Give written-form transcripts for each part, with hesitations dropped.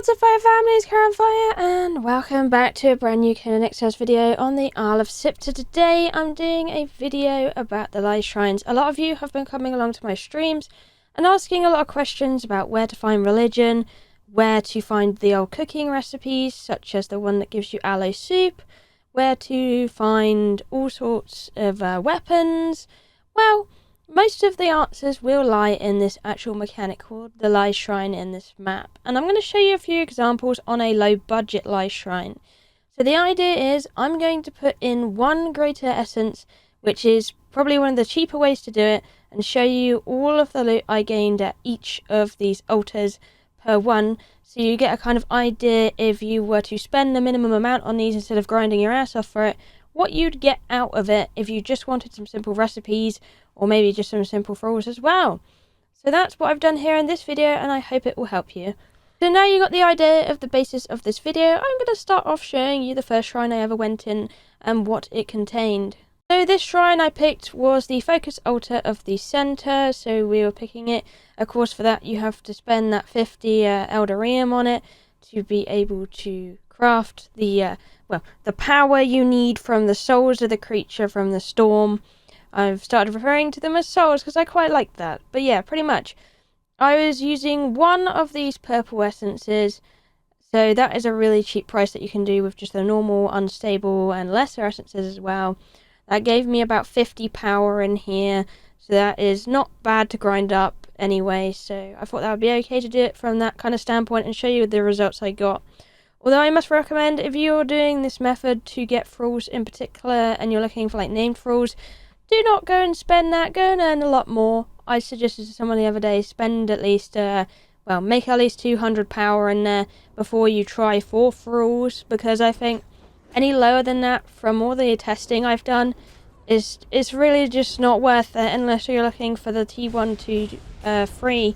What's up, Fire family? It's Kiahonfire, and welcome back to a brand new Conan Exiles video on the Isle of SIPTAH. Today I'm doing a video about the Light Shrines. A lot of you have been coming along to my streams and asking a lot of questions about where to find religion, where to find the old cooking recipes, such as the one that gives you Aloe Soup, where to find all sorts of weapons. Well, most of the answers will lie in this actual mechanic called the Light Shrine in this map. And I'm going to show you a few examples on a low budget Light Shrine. So the idea is I'm going to put in one greater essence, which is probably one of the cheaper ways to do it, and show you all of the loot I gained at each of these altars per one. So you get a kind of idea, if you were to spend the minimum amount on these instead of grinding your ass off for it, what you'd get out of it if you just wanted some simple recipes, or maybe just some simple thralls as well. So that's what I've done here in this video, and I hope it will help you. So now you got the idea of the basis of this video, I'm going to start off showing you the first shrine I ever went in and what it contained. So this shrine I picked was the focus altar of the center, so we were picking it. Of course, for that you have to spend that 50 Eldarium on it to be able to craft the the power you need from the souls of the creature from the storm. I've started referring to them as souls because I quite like that. But yeah, pretty much. I was using one of these purple essences. So that is a really cheap price that you can do with just the normal, unstable, and lesser essences as well. That gave me about 50 power in here. So that is not bad to grind up anyway. So I thought that would be okay to do it from that kind of standpoint and show you the results I got. Although I must recommend, if you're doing this method to get thralls in particular and you're looking for like named thralls, do not go and spend that. Go and earn a lot more. I suggested to someone the other day, spend at least, make at least 200 power in there before you try 4 thralls, because I think any lower than that, from all the testing I've done, is really just not worth it unless you're looking for the T1 to 3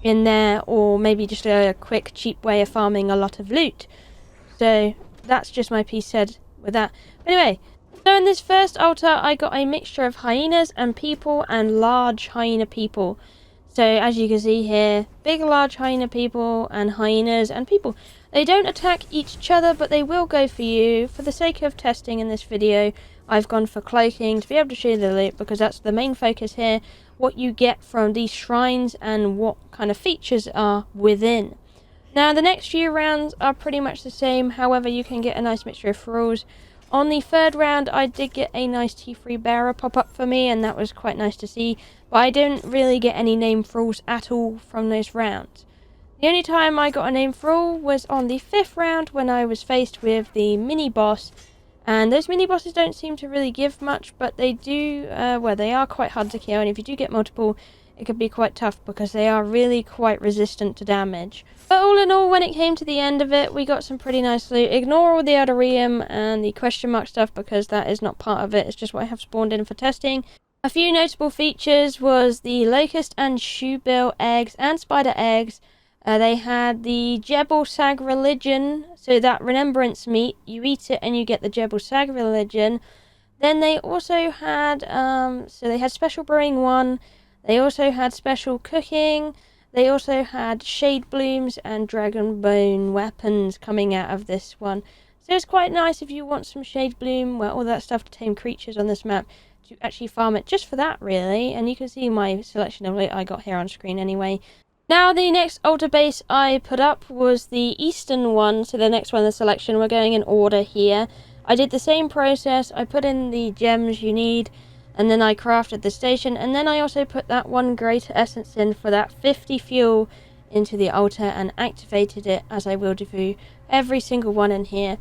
in there, or maybe just a quick, cheap way of farming a lot of loot. So that's just my piece said with that. Anyway. So in this first altar, I got a mixture of hyenas and people and large hyena people. So as you can see here, big large hyena people and hyenas and people. They don't attack each other, but they will go for you. For the sake of testing in this video, I've gone for cloaking to be able to show you the loot, because that's the main focus here. What you get from these shrines and what kind of features are within. Now the next few rounds are pretty much the same, however you can get a nice mixture of thralls. On the third round, I did get a nice T3 bearer pop up for me, and that was quite nice to see. But I didn't really get any named thralls at all from those rounds. The only time I got a named thrall was on the 5th round, when I was faced with the mini-boss. And those mini-bosses don't seem to really give much, but they do, they are quite hard to kill. And if you do get multiple, it could be quite tough, because they are really quite resistant to damage. But all in all, when it came to the end of it, we got some pretty nice loot. Ignore all the Eldarium and the question mark stuff, because that is not part of it. It's just what I have spawned in for testing. A few notable features was the locust and shoebill eggs and spider eggs. They had the Jebel Sacrilegion, so that remembrance meat. You eat it and you get the Jebel Sacrilegion. Then they also had, they had special brewing 1. They also had special cooking. They also had shade blooms and dragon bone weapons coming out of this one. So it's quite nice if you want some shade bloom, all that stuff to tame creatures on this map, to actually farm it just for that, really. And you can see my selection of loot I got here on screen anyway. Now the next altar base I put up was the eastern one, so the next one in the selection. We're going in order here. I did the same process. I put in the gems you need, and then I crafted the station, and then I also put that one greater essence in for that 50 fuel into the altar and activated it, as I will do for every single one in here.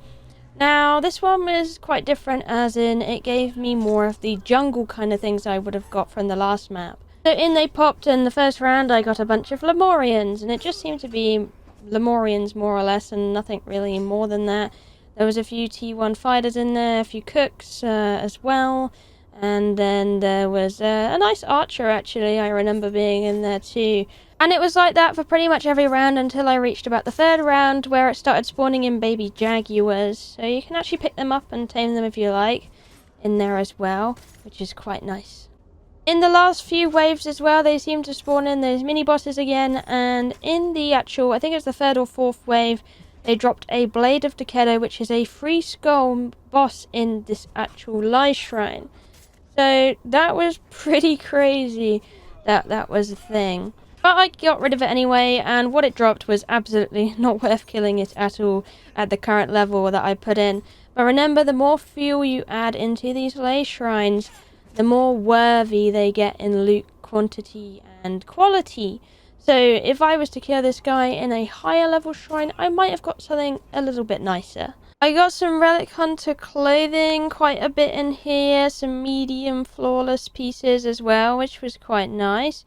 Now this one was quite different, as in it gave me more of the jungle kind of things I would have got from the last map. So in they popped, and the first round I got a bunch of Lemurians, and it just seemed to be Lemurians more or less, and nothing really more than that. There was a few T1 fighters in there, a few cooks as well. And then there was a nice archer, actually, I remember being in there too. And it was like that for pretty much every round until I reached about the 3rd round, where it started spawning in baby jaguars. So you can actually pick them up and tame them if you like in there as well, which is quite nice. In the last few waves as well, they seem to spawn in those mini bosses again, and in the actual, I think it's the 3rd or 4th wave, they dropped a Blade of Decado, which is a free skull boss in this actual Lie Shrine. So that was pretty crazy that that was a thing. But I got rid of it anyway, and what it dropped was absolutely not worth killing it at all at the current level that I put in. But remember, the more fuel you add into these Lay Shrines, the more worthy they get in loot quantity and quality. So if I was to kill this guy in a higher level shrine, I might have got something a little bit nicer. I got some Relic Hunter clothing, quite a bit in here, some medium flawless pieces as well, which was quite nice.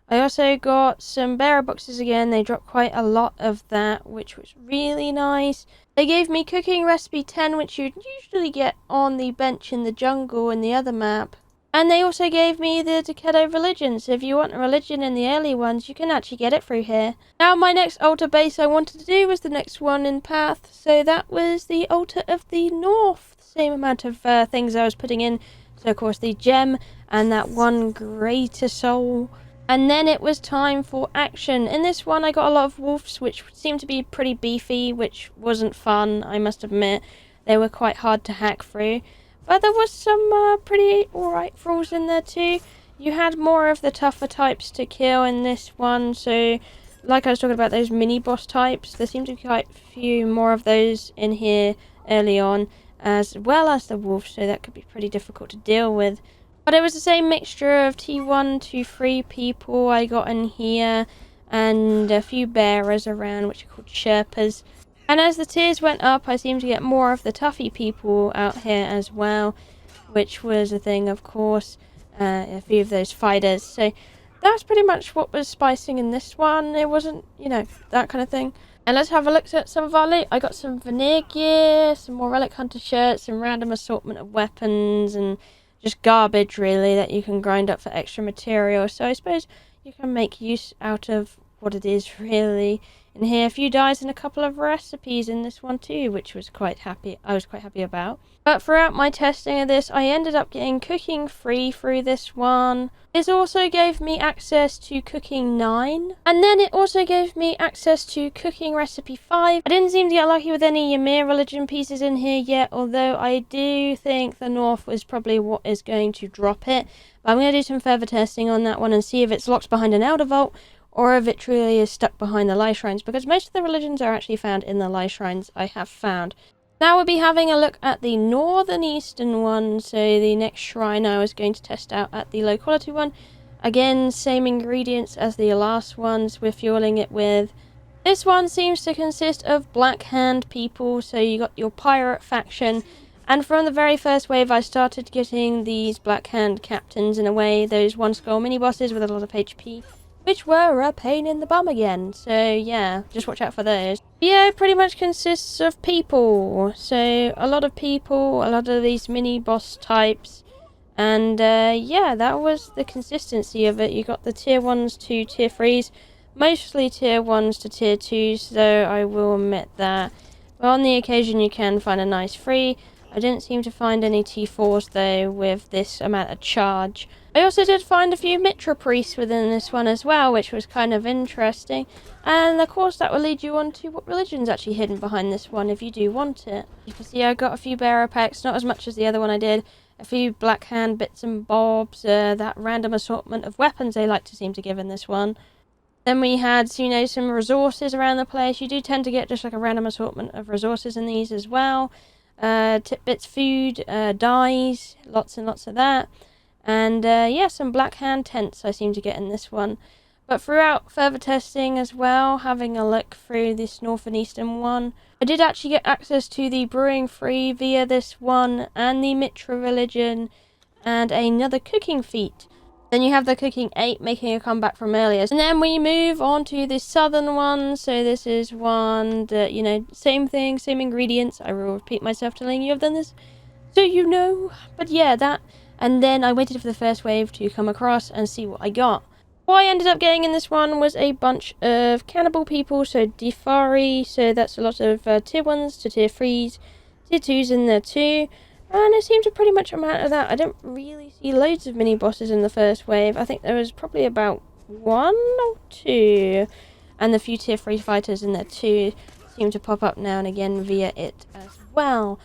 I also got some bearer boxes again. They dropped quite a lot of that, which was really nice. They gave me cooking recipe 10, which you'd usually get on the bench in the jungle in the other map. And they also gave me the Decado religion, so if you want a religion in the early ones, you can actually get it through here. Now my next altar base I wanted to do was the next one in Path, so that was the altar of the North. Same amount of things I was putting in, so of course the gem and that one greater soul. And then it was time for action. In this one I got a lot of wolves, which seemed to be pretty beefy, which wasn't fun, I must admit. They were quite hard to hack through. But there was some pretty alright thralls in there too. You had more of the tougher types to kill in this one, so like I was talking about those mini boss types, there seemed to be quite a few more of those in here early on, as well as the wolves, so that could be pretty difficult to deal with. But it was the same mixture of T1 to 3 people I got in here, and a few bearers around, which are called Sherpas. And as the tiers went up, I seemed to get more of the toughy people out here as well, which was a thing, of course, a few of those fighters. So that's pretty much what was spicing in this one. It wasn't, you know, that kind of thing. And let's have a look at some of our loot. I got some veneer gear, some more Relic Hunter shirts, some random assortment of weapons, and just garbage, really, that you can grind up for extra material. So I suppose you can make use out of what it is, really. In here, a few dyes and a couple of recipes in this one too, which was I was quite happy about. But throughout my testing of this, I ended up getting cooking free through this one. This also gave me access to cooking 9, and then it also gave me access to cooking recipe 5. I didn't seem to get lucky with any Ymir religion pieces in here yet, although I do think the North is probably what is going to drop it. But I'm going to do some further testing on that one and see if it's locked behind an Elder Vault, or if it truly is stuck behind the Lie Shrines, because most of the religions are actually found in the Lie Shrines I have found. Now we'll be having a look at the northern eastern one, so the next shrine I was going to test out at the low quality one. Again, same ingredients as the last ones we're fueling it with. This one seems to consist of Black Hand people, so you got your pirate faction, and from the very first wave I started getting these Black Hand captains in a way, those one skull mini bosses with a lot of HP, which were a pain in the bum again, so yeah, just watch out for those. Yeah, it pretty much consists of people, so a lot of people, a lot of these mini boss types, and yeah, that was the consistency of it. You got the tier 1s to tier 3s, mostly tier 1s to tier 2s, though I will admit that. But on the occasion you can find a nice free. I didn't seem to find any T4s though with this amount of charge. I also did find a few Mitra priests within this one as well, which was kind of interesting. And of course that will lead you on to what religion's actually hidden behind this one if you do want it. You can see I got a few bearer packs, not as much as the other one I did. A few Black Hand bits and bobs, that random assortment of weapons they like to seem to give in this one. Then we had, you know, some resources around the place. You do tend to get just like a random assortment of resources in these as well. Tidbits, food, dyes, lots and lots of that. And yeah, some Black Hand tents I seem to get in this one. But throughout further testing as well, having a look through this north and eastern one, I did actually get access to the brewing free via this one, and the Mitra religion, and another cooking feat. Then you have the cooking 8 making a comeback from earlier. And then we move on to the southern one. So this is one that, you know, same thing, same ingredients. I will repeat myself telling you I've done this, so you know. But yeah, that. And then I waited for the first wave to come across and see what I got. What I ended up getting in this one was a bunch of cannibal people. So Defari, so that's a lot of tier 1s to tier 3s, tier 2s in there too. And it seemed to pretty much amount of that. I didn't really see loads of mini bosses in the first wave. I think there was probably about 1 or 2. And the few tier 3 fighters in there too seem to pop up now and again via it as well.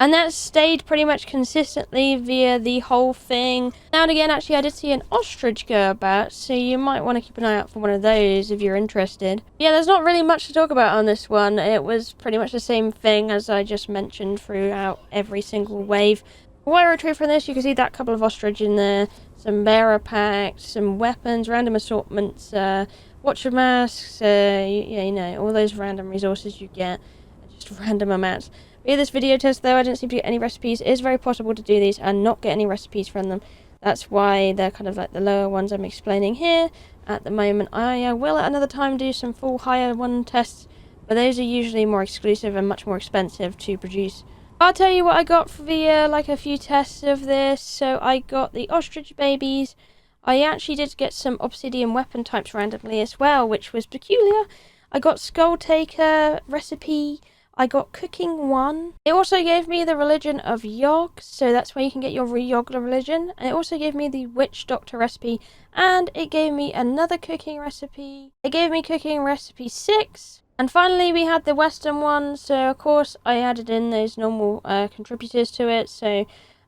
And that stayed pretty much consistently via the whole thing. Now and again, actually, I did see an ostrich go about, so you might want to keep an eye out for one of those if you're interested. Yeah, there's not really much to talk about on this one. It was pretty much the same thing as I just mentioned throughout every single wave. What I retrieved from this, you can see that couple of ostrich in there, some bearer packs, some weapons, random assortments, watcher masks, you know, all those random resources you get, just random amounts. Via this video test though, I didn't seem to get any recipes. It is very possible to do these and not get any recipes from them. That's why they're kind of like the lower ones I'm explaining here at the moment. I will at another time do some full higher one tests, but those are usually more exclusive and much more expensive to produce. I'll tell you what I got via like a few tests of this. So I got the ostrich babies. I actually did get some obsidian weapon types randomly as well, which was peculiar. I got Skull Taker recipe. I got Cooking 1. It also gave me the religion of Yog, so that's where you can get your Yog religion. And it also gave me the Witch Doctor recipe, and it gave me another cooking recipe. It gave me cooking recipe 6. And finally we had the Western one, so of course I added in those normal contributors to it, so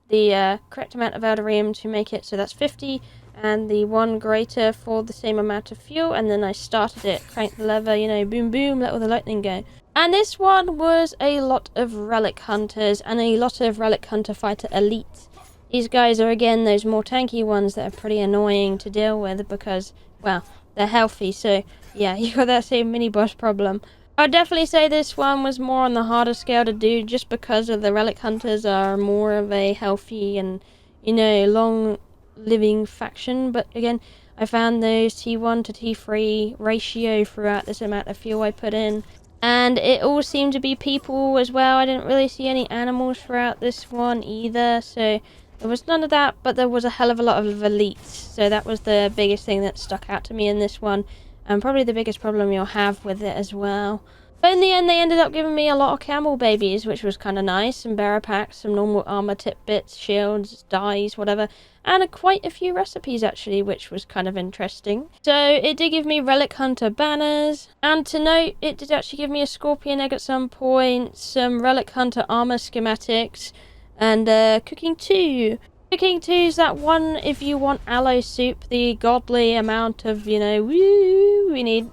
the correct amount of Elderium to make it, so that's 50, and the 1 greater for the same amount of fuel, and then I started it, cranked the lever, you know, boom boom, let all the lightning go. And this one was a lot of relic hunters and a lot of relic hunter fighter elites. These guys are again those more tanky ones that are pretty annoying to deal with because, well, they're healthy, so yeah, you got that same mini boss problem. I'd definitely say this one was more on the harder scale to do just because of the relic hunters are more of a healthy and, you know, long living faction. But again, I found those T1 to T3 ratio throughout this amount of fuel I put in. And it all seemed to be people as well. I didn't really see any animals throughout this one either. So there was none of that, but there was a hell of a lot of elites. So that was the biggest thing that stuck out to me in this one. And probably the biggest problem you'll have with it as well. But in the end, they ended up giving me a lot of camel babies, which was kind of nice. Some bearer packs, some normal armor tip bits, shields, dyes, whatever. And quite a few recipes, actually, which was kind of interesting. So it did give me relic hunter banners. And to note, it did actually give me a scorpion egg at some point, some relic hunter armor schematics, and cooking 2. Cooking 2 is that one if you want aloe soup, the godly amount of, you know, woo, we need...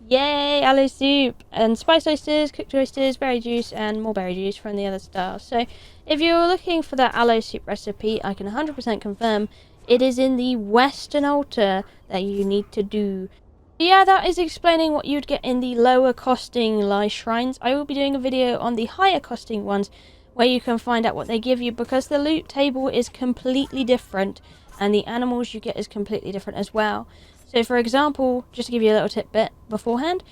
Yay, aloe soup! And spiced oysters, cooked oysters, berry juice, and more berry juice from the other stars. So, if you're looking for that aloe soup recipe, I can 100% confirm it is in the Western altar that you need to do. Yeah, that is explaining what you'd get in the lower costing Lai shrines. I will be doing a video on the higher costing ones where you can find out what they give you because the loot table is completely different and the animals you get is completely different as well. So for example, just to give you a little tidbit beforehand,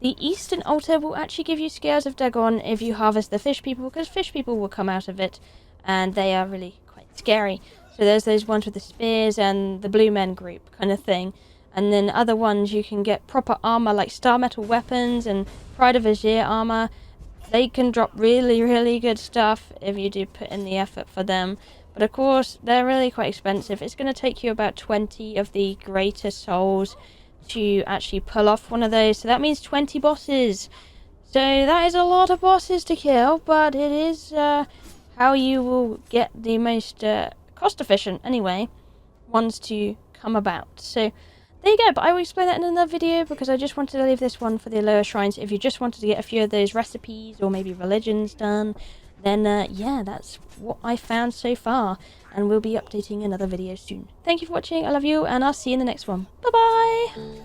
the Eastern altar will actually give you Scales of Dagon if you harvest the fish people, because fish people will come out of it, and they are really quite scary. So there's those ones with the spears and the blue men group kind of thing. And then other ones you can get proper armor like star metal weapons and Pride of Azir armor. They can drop really, really good stuff if you do put in the effort for them. But of course, they're really quite expensive. It's going to take you about 20 of the greater souls to actually pull off one of those. So that means 20 bosses. So that is a lot of bosses to kill, but it is how you will get the most cost efficient, anyway, ones to come about. So there you go, but I will explain that in another video because I just wanted to leave this one for the lower shrines. If you just wanted to get a few of those recipes or maybe religions done, then yeah, that's what I found so far, and we'll be updating another video soon. Thank you for watching, I love you, and I'll see you in the next one. Bye bye!